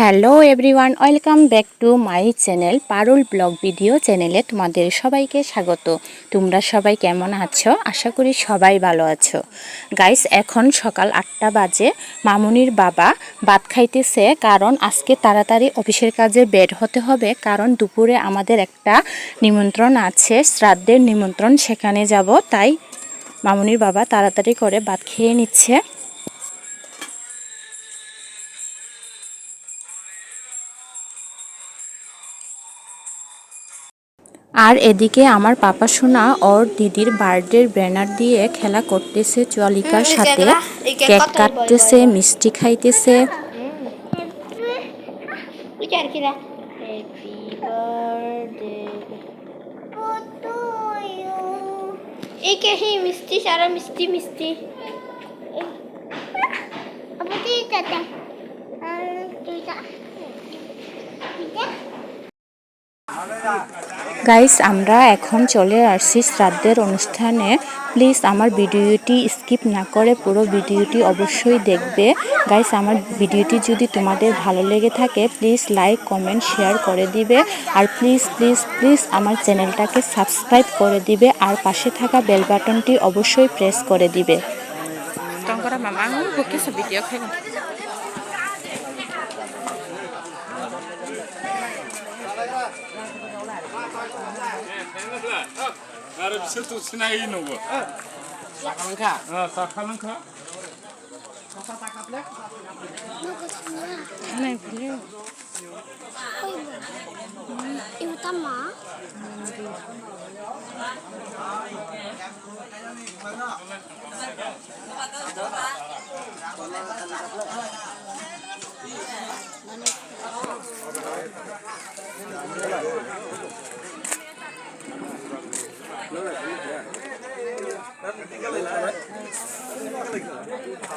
Hello everyone, welcome back to my channel Parul blog video চ্যানেলে তোমাদের সবাইকে স্বাগত। তোমরা সবাই কেমন আছো? আশা করি সবাই ভালো আছো। গাইস, এখন সকাল 8টা বাজে। মামুনির বাবা ভাত খাইতেছে, কারণ আজকে তাড়াতাড়ি অফিসের কাজে বের হতে হবে, কারণ দুপুরে আমাদের একটা নিমন্ত্রণ আছে, শ্রাদ্ধের নিমন্ত্রণ, সেখানে যাব। তাই মামুনির বাবা তাড়াতাড়ি করে ভাত খেয়ে নিচ্ছে। আর এদিকে আমার পাপা সোনা ওর দিদির বার্থডের ব্যানার দিয়ে খেলা করতেছে চলিকার সাথে, কেক কাটতেছে, মিষ্টি খাইতেছে। মিষ্টি সারা মিষ্টি মিষ্টি গাইস, আমরা এখন চলে আসছি শ্রাদ্ধের অনুষ্ঠানে। প্লিজ আমার ভিডিওটি স্কিপ না করে পুরো ভিডিওটি অবশ্যই দেখবে। গাইস, আমার ভিডিওটি যদি তোমাদের ভালো লেগে থাকে প্লিজ লাইক কমেন্ট শেয়ার করে দিবে, আর প্লিজ প্লিজ প্লিজ আমার চ্যানেলটাকে সাবস্ক্রাইব করে দিবে, আর পাশে থাকা বেল বাটনটি অবশ্যই প্রেস করে দিবে। आरो बिसोरथ' सिनायै नंगौ साखालांखा ibu tama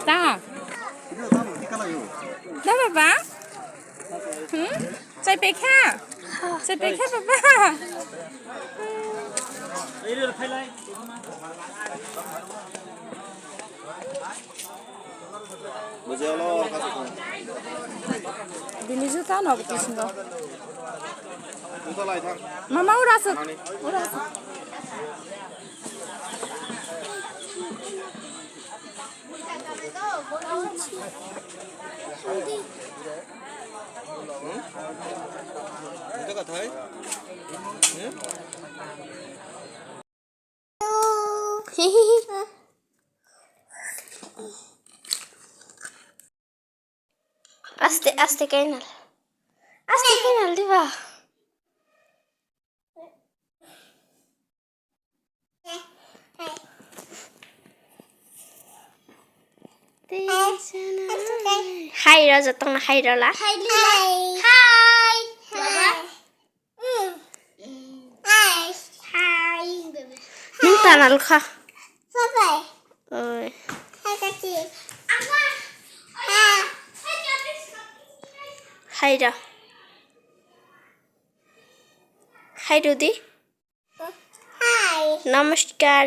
তা দা বাবা চাই পেখা বাবা। Bilisu kan apa tuh sih? Mama urasut. এটা কথাই aste aste kainal diba Hai Raja tong na hai Rola. Hai. Hai. Nung tanal ka. Sabay. Oy. Hai kasi. Hai Ra. Hai Rudi. Hai. Namaskar.